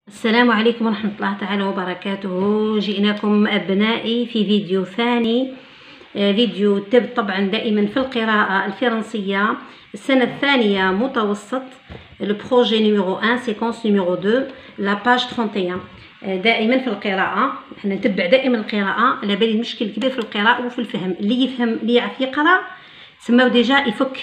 السلام عليكم ورحمة الله تعالى وبركاته. جئناكم أبنائي في فيديو ثاني، فيديو تبت طبعا دائما في القراءة الفرنسية السنة الثانية متوسط، البروجي نيميرو 1 سيكونس نيميرو 2 لا باج 31. دائما في القراءة احنا نتبع دائما القراءة، على بالي مشكل كبير في القراءة وفي الفهم. اللي يفهم اللي يعرف يقرأ تسماو ديجا يفك،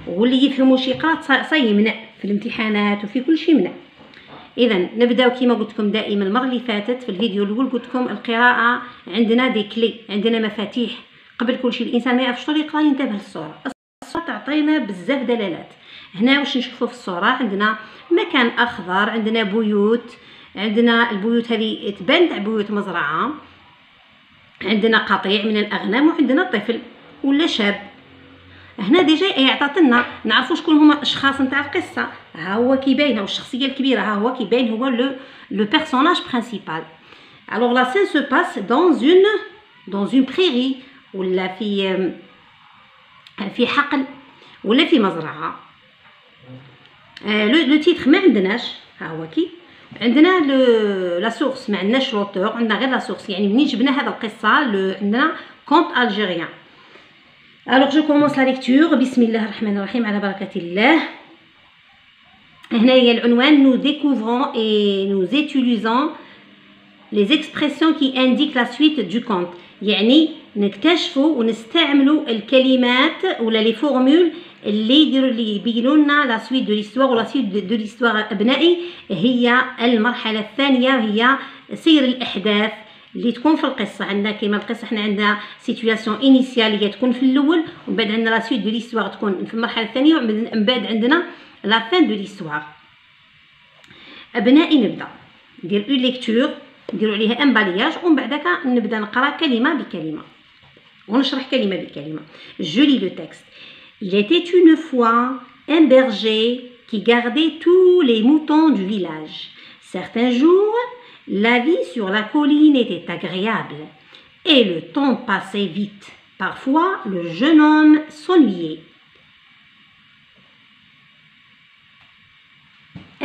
واللي يفهموش يقرأ صاي يمنع في الامتحانات وفي كل شيء يمنع. اذا نبداو كما قلت لكم دائما المره اللي فاتت في الفيديو الاول، قلت لكم القراءه عندنا دي كلي، عندنا مفاتيح. قبل كل شيء الانسان ما يعرف شنو يقرا ينتبه للصوره. الصوره تعطينا بزاف دلالات. هنا واش نشوفوا في الصوره؟ عندنا مكان اخضر، عندنا بيوت، عندنا البيوت هذه تبان تاع بيوت مزرعه، عندنا قطيع من الاغنام، وعندنا طفل ولا شاب. هنا ديجا يعطينا نعرفوا شكون هما الاشخاص نتاع القصه. ها هو كيبان، والشخصيه الكبيره ها هو كيبان، هو لو بيرسوناج برينسيبال. alors la scène se passe dans une prairie ولا في حقل ولا في مزرعه. لو تيتر ما عندناش، ها هو كي عندنا لا سورس، ما عندناش لوتور، عندنا غير لا سورس. يعني منين جبنا هذا القصه عندنا كونت الجيريان. alors je commence la lecture. بسم الله الرحمن الرحيم، على بركة الله. هنا هي العنوان: nous découvrons et nous utilisons les expressions qui indiquent la suite du conte. يعني نكتشفوا ونستعملوا الكلمات ولا لي فورمول اللي يبينوا لنا لا سويت دو ليستوار. ولا سويت دو ليستوار ابنائي هي المرحلة الثانية، وهي سير الأحداث اللي تكون في القصه. عندنا كيما القصه حنا عندنا سيتوياسيون انيسيال اللي تكون في الاول، ومن بعد عندنا لا سويت دو ليستوار تكون في المرحله الثانيه، ومن بعد عندنا لا فان دو ليستوار. ابنائي نبدا ندير اون ليكتور، نديروا عليها امبالياج، ومن بعدك نبدا نقرا كلمه بكلمه ونشرح كلمه بكلمه. جو لي لو تكست. Il était une fois un berger qui gardait tous les moutons du village. Certains jours, la vie sur la colline était agréable et le temps passait vite. Parfois, le jeune homme s'ennuyait.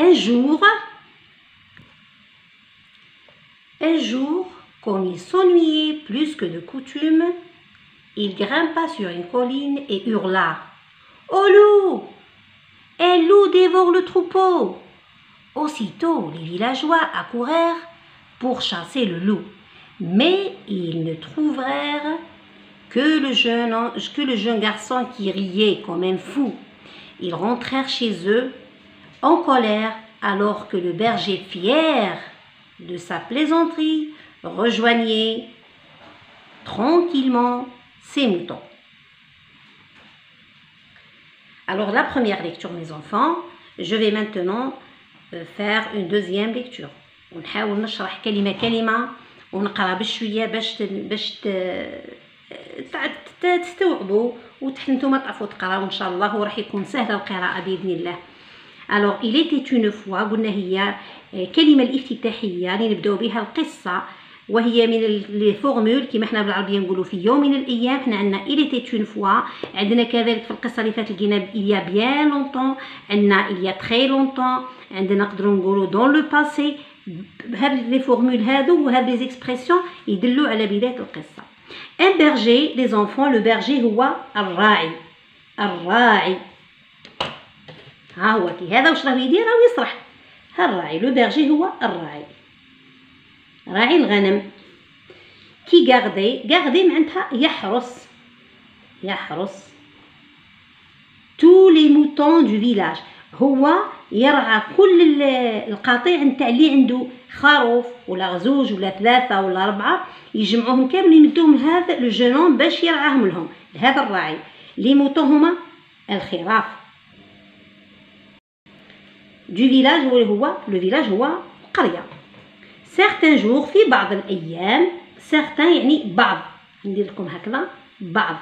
Un jour, comme il s'ennuyait plus que de coutume, il grimpa sur une colline et hurla: « Au loup! Un loup dévore le troupeau !» Aussitôt, les villageois accoururent pour chasser le loup, mais ils ne trouvèrent que le jeune garçon qui riait comme un fou. Ils rentrèrent chez eux en colère, alors que le berger, fier de sa plaisanterie, rejoignait tranquillement ses moutons. Alors la première lecture, mes enfants, je vais maintenant faire une deuxième lecture. ونحاول نشرح كلمة كلمة ونقرا بشوية باش تستوعبوا وتحنتوا تعرفوا تقراوا ان شاء الله، وراح يكون سهل القراءة بإذن الله. alors il était une fois، قلنا هي كلمة الافتتاحية اللي نبداو بها القصة، وهي من لي فورمول كيما حنا بالعربية نقولوا في يوم من الأيام. حنا عندنا il était une fois، عندنا كذلك في القصة اللي فاتت لقينا il y a bien longtemps، عندنا il y a très longtemps، عندنا نقدروا نقولوا dans le passé. هاد لي فورمول هادو وهاد لي زيكسبرسيون يدلوا على بداية القصة. ان berger des enfants، لو berger هو الراعي. ها هو كي هذا واش راه يدير، راه يصرح. ها الراعي، لو berger هو الراعي، راعي الغنم. كي غاردي معناتها يحرس tous les moutons du village، هو يرعى كل القطيع نتاع اللي عنده خروف ولا زوج ولا ثلاثة ولا أربعة، يجمعوهم كامل يمدوهم لهذا لو جونوم باش يرعاهم لهم، لهذا الراعي. لي موطون هما الخراف. دو فيلاج هو لو فيلاج هو القرية. certains jours، في بعض الأيام، certains يعني بعض، ندير لكم هكذا بعض.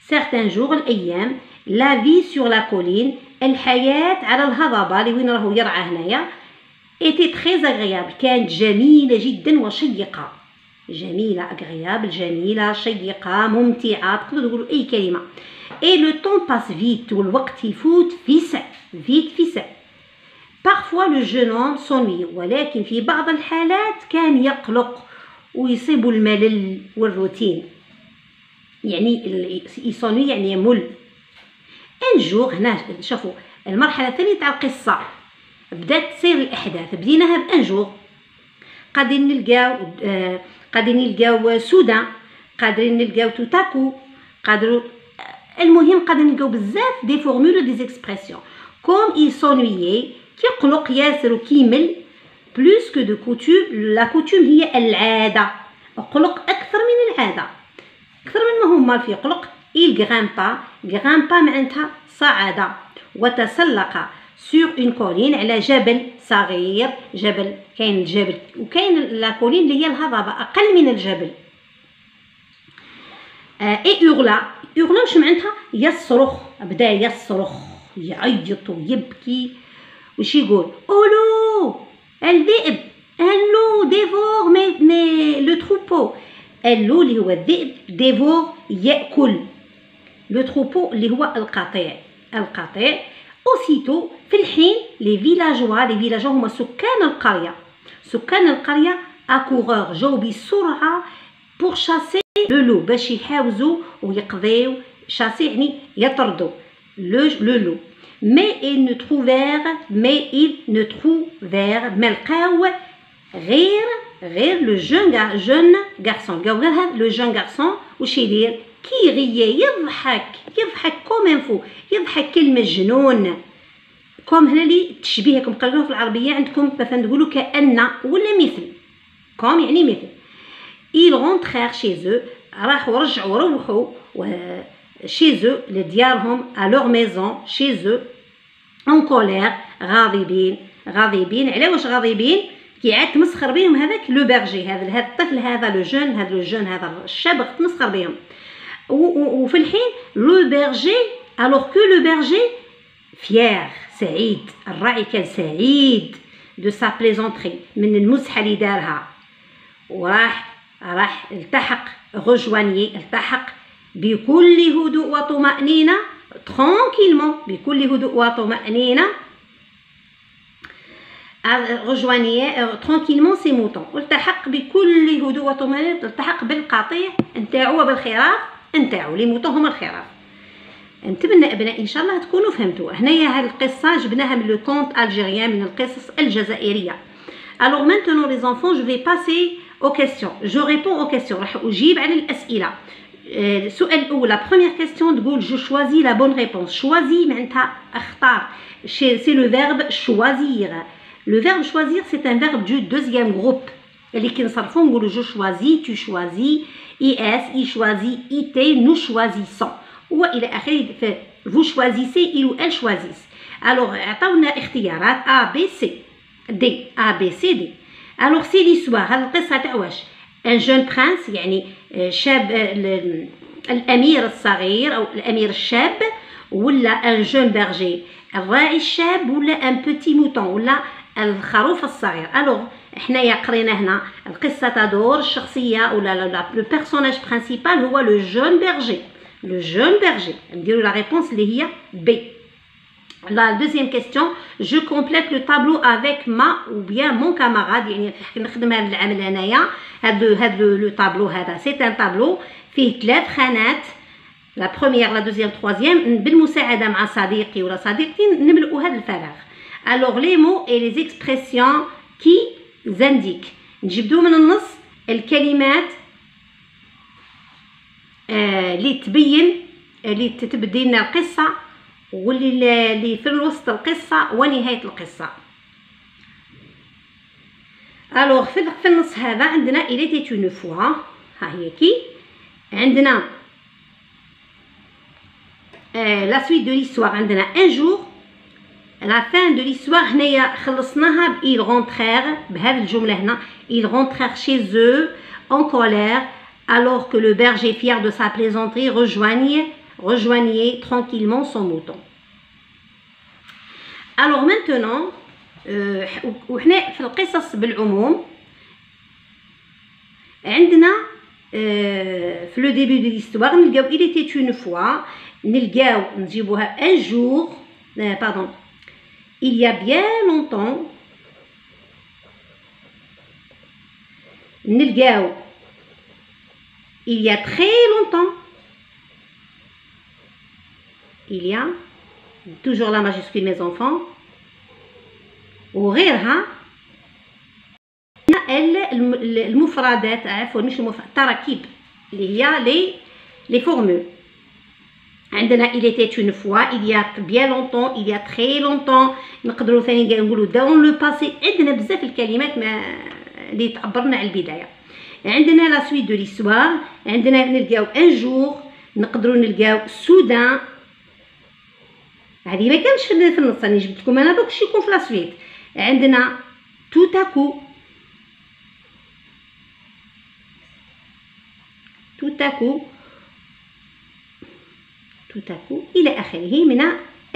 certains jours الأيام، la vie sur la colline، الحياة على الهضبة اللي وين راهو يرعى هنايا، était très agréable، كانت جميلة جدا وشيقة. جميلة agréable، جميلة شيقة ممتعة، تقدروا تقولوا أي كلمة. et le temps passe vite، والوقت يفوت في سع، vite في سع. Parfois le jeune homme s'ennuie، ولكن في بعض الحالات كان يقلق ويصيب الملل والروتين. يعني يصنوي يعني يمل. ان جور هنا شوفوا المرحله الثانيه تاع القصه بدات تصير الاحداث، بديناها بان جور. قادرين نلقاو سودا، قادرين نلقاو توتاكو، المهم قادرين نلقاو بزاف دي فورمول دي اكسبرسيون كوم اي سونويي، كيقلق ياسر وكيمل. بلوس كو دو كوتوم، لا كوتوم هي العاده، قلق اكثر من العاده، أكثر من ما هما في قلق. il grimpa معناتها صعد وتسلق sur une colline على جبل صغير. جبل، كاين الجبل وكاين لا كولين اللي هي الهضبة أقل من الجبل. et hurla واش معناتها؟ يصرخ، بدا يصرخ يعيط ويبكي. وش يقول؟ أولو الذئب، ألو ديفور مي لو تروبو. اللو اللي هو الذئب، ديفور يأكل، لو تروبو اللي هو القطيع. أوسيتو في الحين لي فيلاجوا هما سكان القرية أكورور جاو بسرعة بور شاسي لو لو، باش يحاوزوا ويقضيو. شاسي يعني يطردوا لو. مي ils ne trouvèrent ما لقاو غير لو جون غارسون. لقاو غير هذا لو جون غارسون. واش يدير؟ كيغيي، يضحك كوم انفو، يضحك كالمجنون. كوم هنا لي تشبيهكم قالوها في العربيه عندكم مثلا تقولوا كأن ولا مثل. كوم يعني مثل. ils rentrèrent chez eux، روحوا chez eux لديارهم، à leur maison chez eux en colère، غاضبين. على واش غاضبين؟ كي عاد تمسخر بهم هذاك لو بيرجي، هذا الطفل، هذا لو جون، هذا الشاب تمسخر بهم. وفي الحين لو بيرجي alors que le berger fier، سعيد، الراعي كان سعيد de sa plaisanterie، من المزحة اللي دارها. وراح التحق بكل هدوء وطمأنينة، tranquillement، بكل هدوء وطمأنينة. tranquillement سي موطون. والتحق بكل هدوء وطمأنينة، التحق بالقطيع نتاعو وبالخراف نتاعو. لي موطون هما الخراف. نتمنى ابنائي ان شاء الله تكونوا فهمتوا. هنايا هذه القصه جبناها من لو كونت الجيريان، من القصص الجزائريه. alors maintenant les enfants je vais passer aux questions. je réponds aux questions، راح اجيب على الاسئله. السؤال الاول، لا بروميير كيستيون تقول جو شوازي لا بون ريبونس. شوازي معناتها اختار، سي لو فيرب شوازير. لو فيرب شوازير سي ان فيرب دو دوزيام جروب اللي كنصرفو نقولوا جو شوازي، تو شوازي، اي اس، اي شوازي، اي تي، نو شوازيسون والى اخره. vous choisissez، il ou elle choisissent. alors عطاونا اختيارات A B C D، A B C D. alors c'est l'histoire، هذه القصه تاع واش؟ ان جون برانس يعني شاب، الامير الصغير او الامير الشاب، ولا ان جون بيرجي الراعي الشاب، ولا ان بوتي موتون ولا الخروف الصغير. الوغ حنايا قرينا هنا القصه تدور الشخصيه ولا لو بيرسوناج برينسيبال هو لو جون بيرجي. نديرو لا ريبونس اللي هي بي. La deuxième question، je complète le tableau avec ma ou bien mon camarade. يعني نخدم هذا العمل هنايا، هذا لو طابلو هذا سي ان طابلو فيه 3 خانات، لا بروميير لا دوزيام تروازيام، بالمساعده مع صديقي ولا صديقتي نملؤوا هذا الفراغ. alors les mots et les expressions qui indiquent، نجبدو من النص الكلمات اللي تبين، اللي تبدي لنا القصه، واللي في الوسط القصه ونهايه القصه. الوغ في النص هذا عندنا il était une fois، ها هي كي عندنا لا سويت دو ليستوار، عندنا ان جور لا فان دو ليستوار. هنايا خلصناها ب il rentrèrent، بهذه الجمله هنا il rentrèrent chez eux en colère alors que le berger fier de sa plaisanterie rejoignait tranquillement son mouton. alors maintenant وحنا في القصص بالعموم عندنا في لو ديبي دو ليستوار نلقاو il était une fois، نلقاو نجيبوها un jour، pardon il y a bien longtemps نلقاو il y a très longtemps il y a toujours la majuscule mes enfants وغيرها المفردات عفوا مش المفردات التراكيب اللي هي les formules. عندنا il était une fois il y a bien longtemps il y a très longtemps نقدروا ثاني نقولوا dans le passé. عندنا بزاف الكلمات اللي تعبرنا على البدايه. عندنا لا سويت دو ليستوار. عندنا نلقاو ان جور. نقدروا نلقاو سودان. هذه ما كانش في النص راني جبت لكم انا دوك يكون في لا سويت. عندنا توتاكو الى اخره من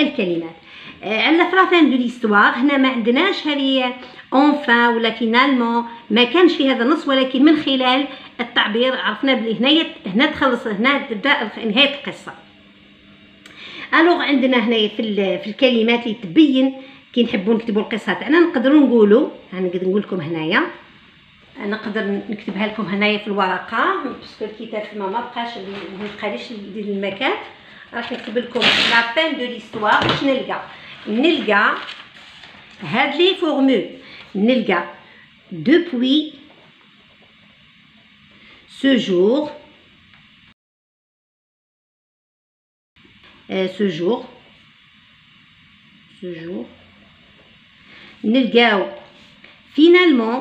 الكلمات. على فرافان دو ليستوار هنا ما عندناش هذه اونفان ولا فينالمون، ما كانش في هذا النص، ولكن من خلال التعبير عرفنا بلي هنا تخلص، هنا تبدا نهايه القصه. الوغ عندنا هنا في الكلمات اللي تبين كي نحبوا نكتبوا القصه تاعنا نقدروا نقولوا، نقدر نقول لكم هنايا، نقدر نكتبها لكم هنايا في الورقه باسكو الكتاب ما بقاش ما بقاليش ندير المكان. راح نكتب لكم لا فان دو ليستوار. واش نلقى هاد لي فورمول. نلقى depuis ce jour نلقاو finalement.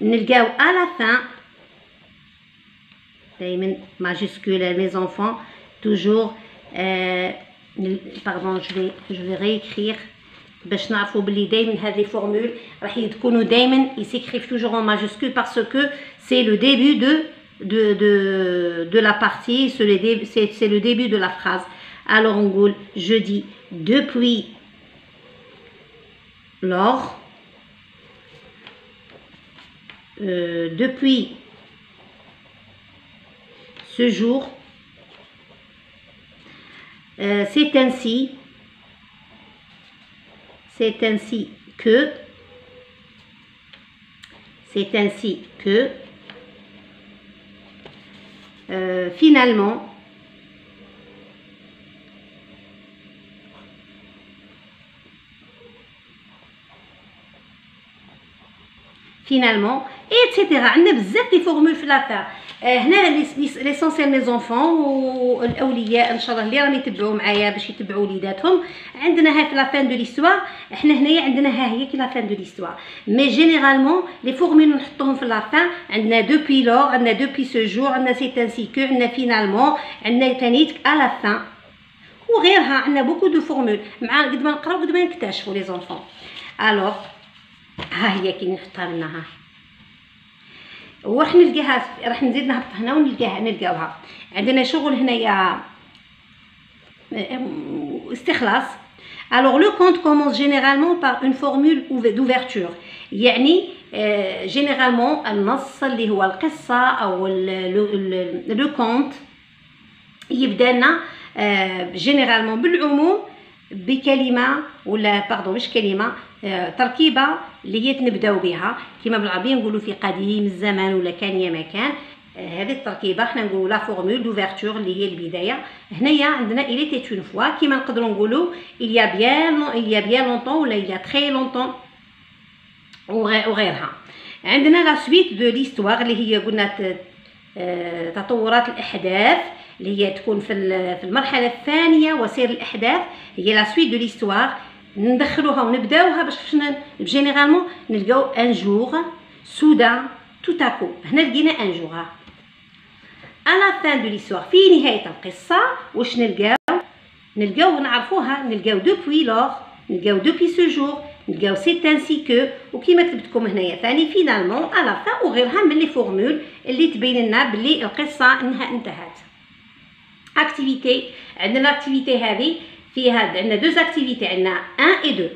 نلقاو à la fin دايما majuscule mes enfants toujours. pardon je vais réécrire باش نعرفوا بلي دايما هذه فورمول راح يكونوا دايما يسكريف toujours en majuscule parce que c'est le début de la partie, c'est le début de la phrase. Alors on نقول je dis depuis lors, depuis ce jour, c'est ainsi que finalement etc. عندنا بزاف دي فورمول في لافير. هنا ليسونسيال مي زونفون والاولياء ان شاء الله اللي راهم يتبعوا معايا باش يتبعوا وليداتهم. عندنا هاي في لا فان دو ليستوار. احنا هنايا عندنا ها هي كي لا فان دو ليستوار، مي جينيرالمون لي فورمول نحطوهم في لا فان. عندنا دوبي لور، عندنا دوبي سو جور، عندنا سي انسي كو، عندنا فينالمون، عندنا ثاني ا لا فان وغيرها. عندنا بوكو دو فورمول مع قد ما نقراو قد ما نكتشفوا لي زونفون. الوغ ها هي كي نحطها لنا ها وراح نلقاها، راح نزيد نهبط هنا نلقاوها. عندنا شغل هنايا استخلاص. alors le conte commence généralement par une formule d'ouverture. يعني généralement النص اللي هو القصة أو le conte يبدا لنا généralement بالعموم بكلمة ولا باردون مش كلمة، تركيبة اللي هي نبداو بها كما بالعربية نقولوا في قديم الزمان ولا كان يا مكان. هذه التركيبة حنا نقولوا لا فورمول دوفرتور اللي هي البداية. هنايا عندنا il était une fois كما نقدروا نقولوا il y a bien longtemps ولا il y a très longtemps وغيرها. عندنا لا سويت دو ليستوار اللي هي قلنا تطورات الأحداث اللي هي تكون في المرحلة الثانية وسير الأحداث، هي لا سويت دو ليستوار. ندخلوها ونبداوها باش جينيرالمون نلقاو ان جور سودان توتاكو. هنا لقينا ان جور على فان دو ليستوار في نهاية القصة. واش نلقاو نعرفوها، نلقاو دوبوي لور، نلقاو دوبي سو جور، نلقاو سي انسي كو، وكيما كتبت لكم هنايا ثاني فينالمون على فان وغيرها من لي فورمول اللي تبين لنا بلي القصة انها انتهت. اكتيفيتي. عندنا الاكتيفيتي هذه فيها عندنا دوز اكتيفيتي، عندنا 1 et 2.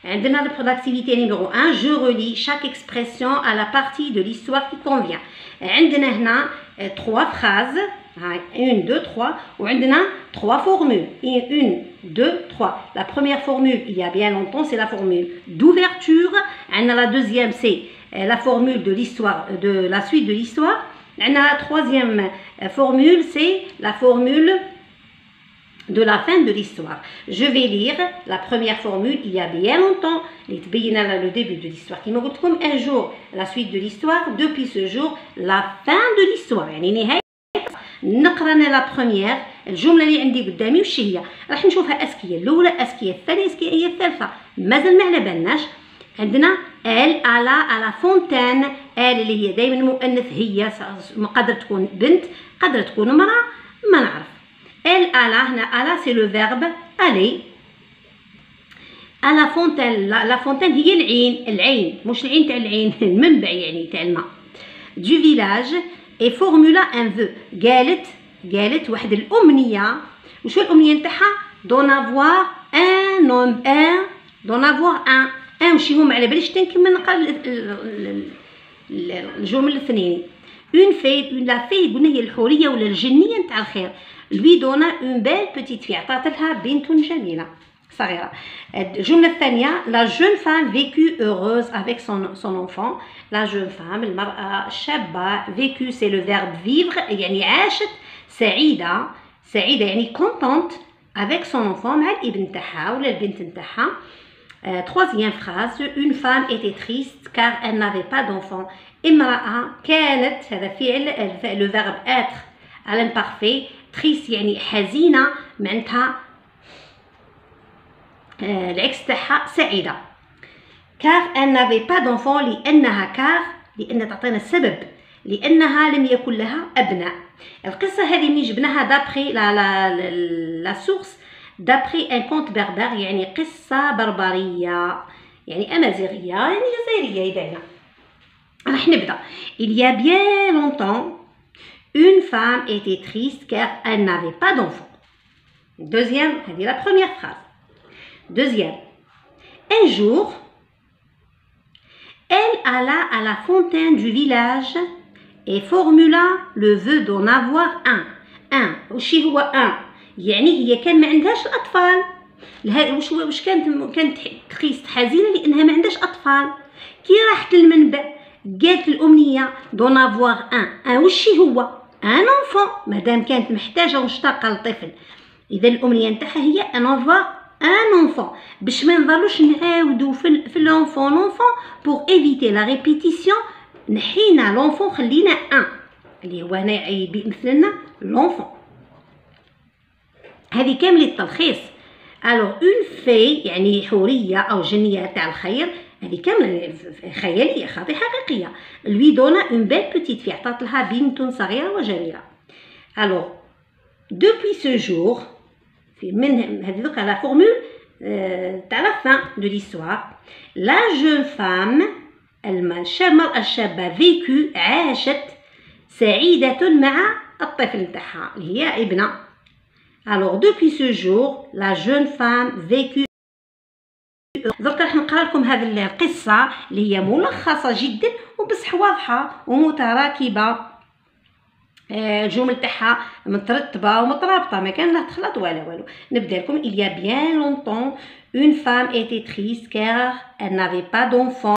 عندنا l'activité numéro 1 je relis chaque expression à la partie de l'histoire qui convient. عندنا هنا 3 phrases 1 2 3 وعندنا 3 formules 1 2 3. La première formule il y a bien longtemps c'est la formule d'ouverture. La deuxième c'est la formule de l'histoire, de la suite de l'histoire. La troisième formule c'est la formule de la fin de l'histoire. Je vais lire la première formule il y a bien longtemps, le début de l'histoire qui me retrouve comme un jour, la suite de l'histoire, depuis ce jour, la fin de l'histoire. نقرا انا لا بروميير الجمله اللي عندي قدامي وش هي. راح نشوفها اسكيه الاولى، اسكيه الثانيه، اسكيه هي الثالثه. مازال ما على بالناش. عندنا ال على فونتين، اللي هي دائما مؤنث، هي قادر تكون بنت قادر تكون امراه ما نعرف. ال هنا سي لو فيرب الي. على فونتين، لا فونتين هي العين مش العين تاع العين المنبع يعني تاع الماء. دو فيلاج et formula un vœu. قالت واحد الامنيه. وشو الامنيه نتاعها؟ دون افوار ان نوم ان دون افوار ان وشي هو ما على باليش تنكمل نقرا الجمل الاثنين. اون في لا في قلنا هي الحوريه ولا الجنيه نتاع الخير. lui donna une belle petite fille، عطات لها بنت جميله صغيره. الجمله الثانيه la jeune femme vécut heureuse avec son enfant. la jeune femme المراه الشابه vécu c'est le verbe vivre يعني عاشت سعيده يعني contente avec son enfant مع الابن تاعها ولا البنت نتاعها. Troisième phrase une femme était triste car elle n'avait pas d'enfant. امراه كانت، هذا فعل le verbe être à l'imparfait. triste يعني حزينه معناتها العكس تاعها سعيده. car elle n'avait pas d'enfant لأن تعطينا السبب، لأنها لم يكن لها أبناء. القصة هذه من جبناها دابخي لا سورس دابخي ان كونت بربر، يعني قصة بربرية يعني أمازيغية يعني جزائرية باينة. راح نبدأ. il y a bien longtemps une femme était triste car elle n'avait pas d'enfant. Deuxième, هذه la première phrase. Deuxième, un jour elle alla à la fontaine du village et formula le vœu d'en avoir un. وش هو un؟ يعني هي كان ما عندهاش الأطفال. وش كانت تريست حزينة لأنها ما عندهاش أطفال. كي راحت للمنبع قالت الأمنية دون افوار ان وش هو؟ ان انفون، مادام كانت محتاجة ومشتاقة لطفل، إذا الأمنية نتاعها هي ان افوار un enfant. باش ما نضلوش نعاودو في l'enfant pour éviter la répétition نحينا l'enfant خلينا un اللي هو هنا يمثل لنا l'enfant. هذه كامل التلخيص. alors une fée يعني حورية أو جنية تاع الخير، هذه كامل خيالية خاطئ حقيقية. lui donna une belle petite fille، عطات لها بنت صغيرة وجميلة. alors depuis ce jour من هذه la formule à la fin de l'histoire la jeune femme المرأة الشابة vécu عاشت سعيدة مع الطفل نتاعها اللي هي ابنة. alors depuis ce jour la jeune femme vécu. درك راح نقرا لكم هذه القصة اللي هي ملخصة جدا وبصح واضحة ومتراكبة، الجمل تاعها مترتبه ومترابطه ما كان لا تخلط والو. نبدا لكم. il y a bien longtemps une femme était triste car elle n'avait pas d'enfant.